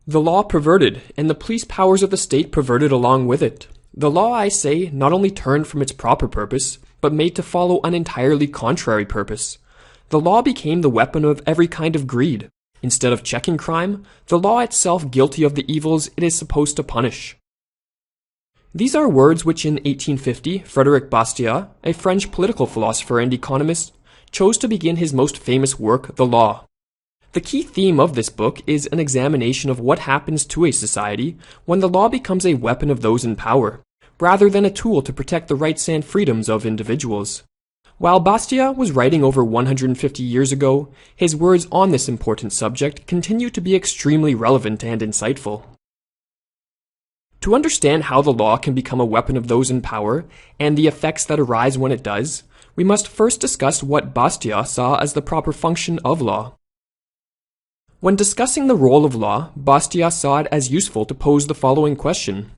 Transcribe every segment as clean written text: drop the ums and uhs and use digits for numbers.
The law perverted, and the police powers of the state perverted along with it. The law, I say, not only turned from its proper purpose, but made to follow an entirely contrary purpose. The law became the weapon of every kind of greed. Instead of checking crime, the law itself guilty of the evils it is supposed to punish. These are words which in 1850 Frédéric Bastiat, a French political philosopher and economist, chose to begin his most famous work, The Law. The key theme of this book is an examination of what happens to a society when the law becomes a weapon of those in power, rather than a tool to protect the rights and freedoms of individuals. While Bastiat was writing over 150 years ago, his words on this important subject continue to be extremely relevant and insightful. To understand how the law can become a weapon of those in power, and the effects that arise when it does, we must first discuss what Bastiat saw as the proper function of law. When discussing the role of law, Bastiat saw it as useful to pose the following question.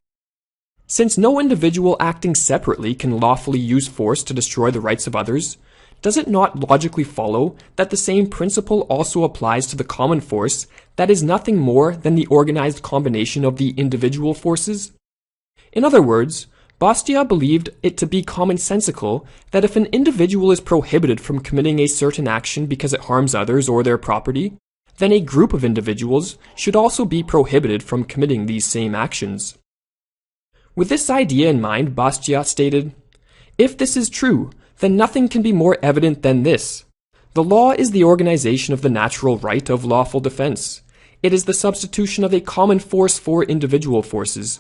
Since no individual acting separately can lawfully use force to destroy the rights of others, does it not logically follow that the same principle also applies to the common force that is nothing more than the organized combination of the individual forces? In other words, Bastiat believed it to be commonsensical that if an individual is prohibited from committing a certain action because it harms others or their property, then a group of individuals should also be prohibited from committing these same actions. With this idea in mind, Bastiat stated, "If this is true, then nothing can be more evident than this. The law is the organization of the natural right of lawful defense. It is the substitution of a common force for individual forces.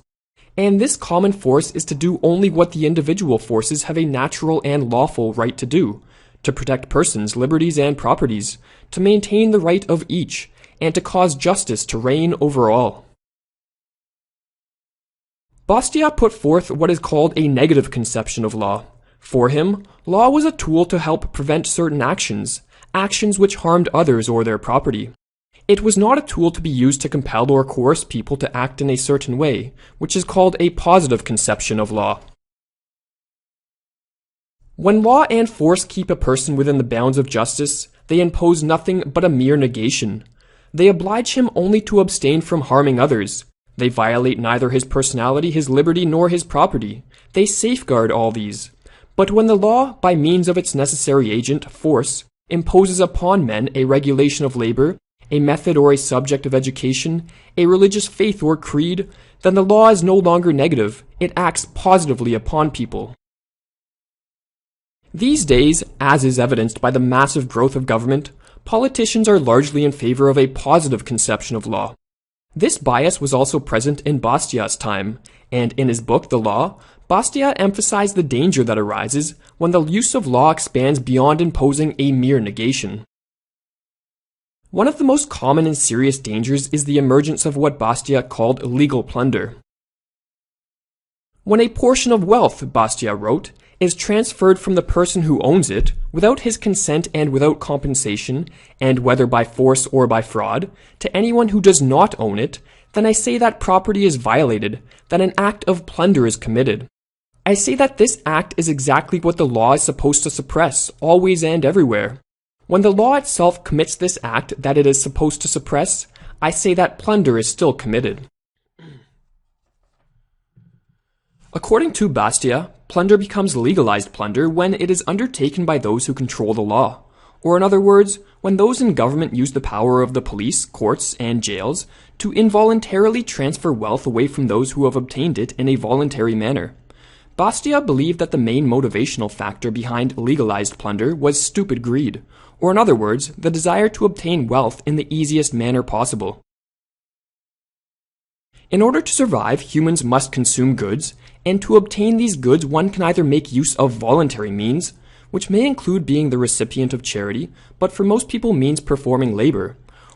And this common force is to do only what the individual forces have a natural and lawful right to do, to protect persons, liberties, and properties, to maintain the right of each, and to cause justice to reign over all." Bastiat put forth what is called a negative conception of law. For him, law was a tool to help prevent certain actions which harmed others or their property. It was not a tool to be used to compel or coerce people to act in a certain way, which is called a positive conception of law. When law and force keep a person within the bounds of justice, they impose nothing but a mere negation. They oblige him only to abstain from harming others. They violate neither his personality, his liberty, nor his property. They safeguard all these. But when the law, by means of its necessary agent, force, imposes upon men a regulation of labor, a method or a subject of education, a religious faith or creed, then the law is no longer negative, it acts positively upon people. These days, as is evidenced by the massive growth of government, politicians are largely in favor of a positive conception of law. This bias was also present in Bastiat's time, and in his book The Law, Bastiat emphasized the danger that arises when the use of law expands beyond imposing a mere negation. One of the most common and serious dangers is the emergence of what Bastiat called legal plunder. When a portion of wealth, Bastiat wrote, is transferred from the person who owns it, without his consent and without compensation, and whether by force or by fraud, to anyone who does not own it, then I say that property is violated, that an act of plunder is committed. I say that this act is exactly what the law is supposed to suppress, always and everywhere. When the law itself commits this act that it is supposed to suppress, I say that plunder is still committed. According to Bastiat, plunder becomes legalized plunder when it is undertaken by those who control the law, or in other words, when those in government use the power of the police, courts, and jails to involuntarily transfer wealth away from those who have obtained it in a voluntary manner. Bastiat believed that the main motivational factor behind legalized plunder was stupid greed, or in other words, the desire to obtain wealth in the easiest manner possible. In order to survive, humans must consume goods, and to obtain these goods one can either make use of voluntary means, which may include being the recipient of charity, but for most people means performing labor,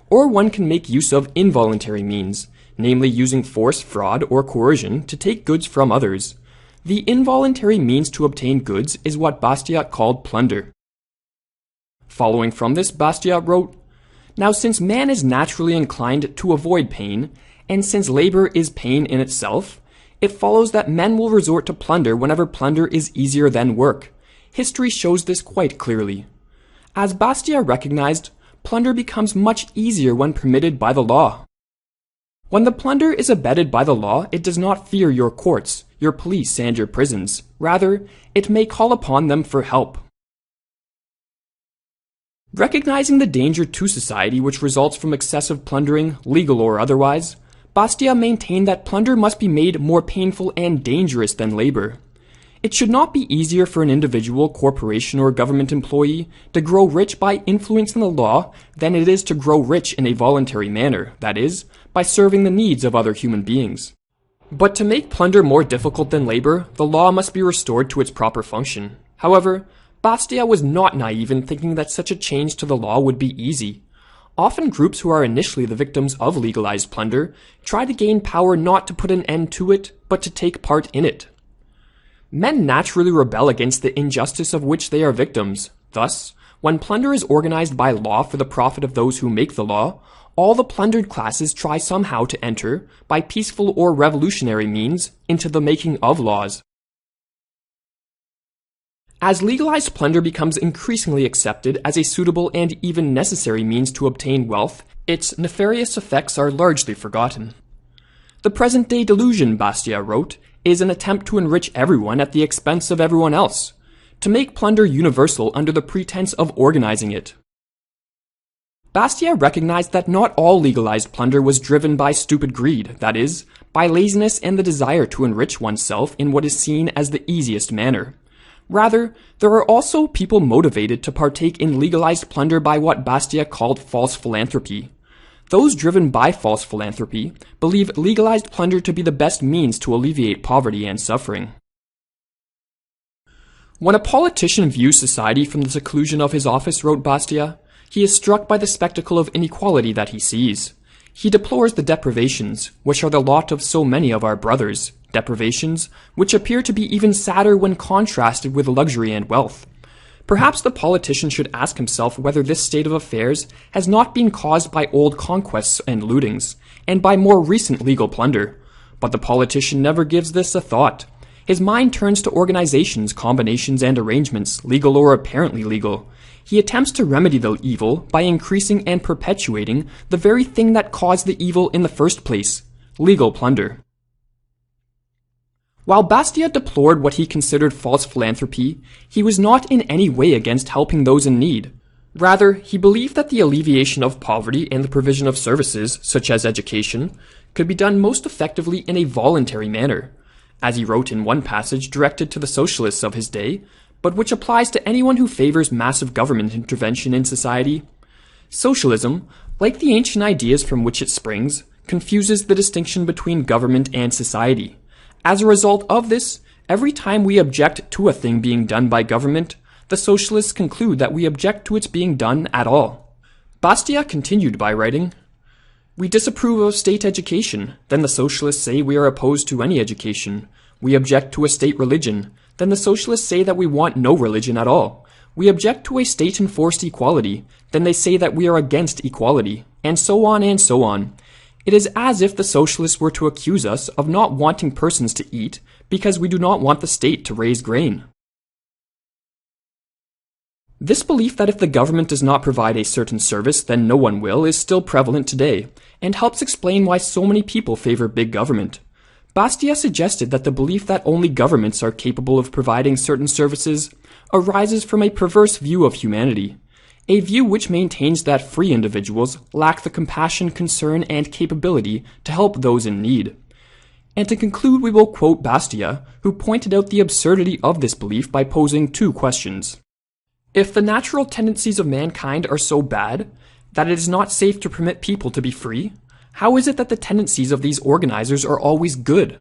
or one can make use of involuntary means, namely using force, fraud, or coercion to take goods from others. The involuntary means to obtain goods is what Bastiat called plunder. Following from this, Bastiat wrote, "Now since man is naturally inclined to avoid pain, and since labor is pain in itself, it follows that men will resort to plunder whenever plunder is easier than work. History shows this quite clearly. As Bastiat recognized, plunder becomes much easier when permitted by the law. When the plunder is abetted by the law, it does not fear your courts, your police, and your prisons. Rather, it may call upon them for help. Recognizing the danger to society which results from excessive plundering, legal or otherwise, Bastiat maintained that plunder must be made more painful and dangerous than labor. It should not be easier for an individual, corporation, or government employee to grow rich by influencing the law than it is to grow rich in a voluntary manner, that is, by serving the needs of other human beings. But to make plunder more difficult than labor, the law must be restored to its proper function. However, Bastiat was not naive in thinking that such a change to the law would be easy. Often groups who are initially the victims of legalized plunder try to gain power not to put an end to it, but to take part in it. Men naturally rebel against the injustice of which they are victims. Thus, when plunder is organized by law for the profit of those who make the law, all the plundered classes try somehow to enter, by peaceful or revolutionary means, into the making of laws. As legalized plunder becomes increasingly accepted as a suitable and even necessary means to obtain wealth, its nefarious effects are largely forgotten. The present-day delusion, Bastiat wrote, is an attempt to enrich everyone at the expense of everyone else, to make plunder universal under the pretense of organizing it. Bastiat recognized that not all legalized plunder was driven by stupid greed, that is, by laziness and the desire to enrich oneself in what is seen as the easiest manner. Rather, there are also people motivated to partake in legalized plunder by what Bastiat called false philanthropy. Those driven by false philanthropy believe legalized plunder to be the best means to alleviate poverty and suffering. When a politician views society from the seclusion of his office, wrote Bastiat, he is struck by the spectacle of inequality that he sees. He deplores the deprivations, which are the lot of so many of our brothers, deprivations which appear to be even sadder when contrasted with luxury and wealth. Perhaps the politician should ask himself whether this state of affairs has not been caused by old conquests and lootings, and by more recent legal plunder. But the politician never gives this a thought. His mind turns to organizations, combinations, and arrangements, legal or apparently legal. He attempts to remedy the evil by increasing and perpetuating the very thing that caused the evil in the first place, legal plunder. While Bastiat deplored what he considered false philanthropy, he was not in any way against helping those in need. Rather, he believed that the alleviation of poverty and the provision of services, such as education, could be done most effectively in a voluntary manner, as he wrote in one passage directed to the socialists of his day, but which applies to anyone who favors massive government intervention in society. Socialism, like the ancient ideas from which it springs, confuses the distinction between government and society. As a result of this, every time we object to a thing being done by government, the socialists conclude that we object to its being done at all. Bastiat continued by writing, "We disapprove of state education, then the socialists say we are opposed to any education. We object to a state religion, then the socialists say that we want no religion at all. We object to a state-enforced equality, then they say that we are against equality, and so on and so on. It is as if the socialists were to accuse us of not wanting persons to eat because we do not want the state to raise grain." This belief that if the government does not provide a certain service, then no one will, is still prevalent today, and helps explain why so many people favor big government. Bastiat suggested that the belief that only governments are capable of providing certain services arises from a perverse view of humanity. A view which maintains that free individuals lack the compassion, concern, and capability to help those in need. And to conclude, we will quote Bastiat, who pointed out the absurdity of this belief by posing two questions. If the natural tendencies of mankind are so bad that it is not safe to permit people to be free, how is it that the tendencies of these organizers are always good?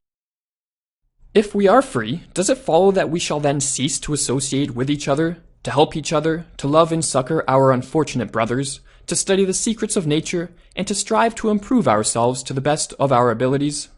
If we are free, does it follow that we shall then cease to associate with each other, to help each other, to love and succor our unfortunate brothers, to study the secrets of nature, and to strive to improve ourselves to the best of our abilities?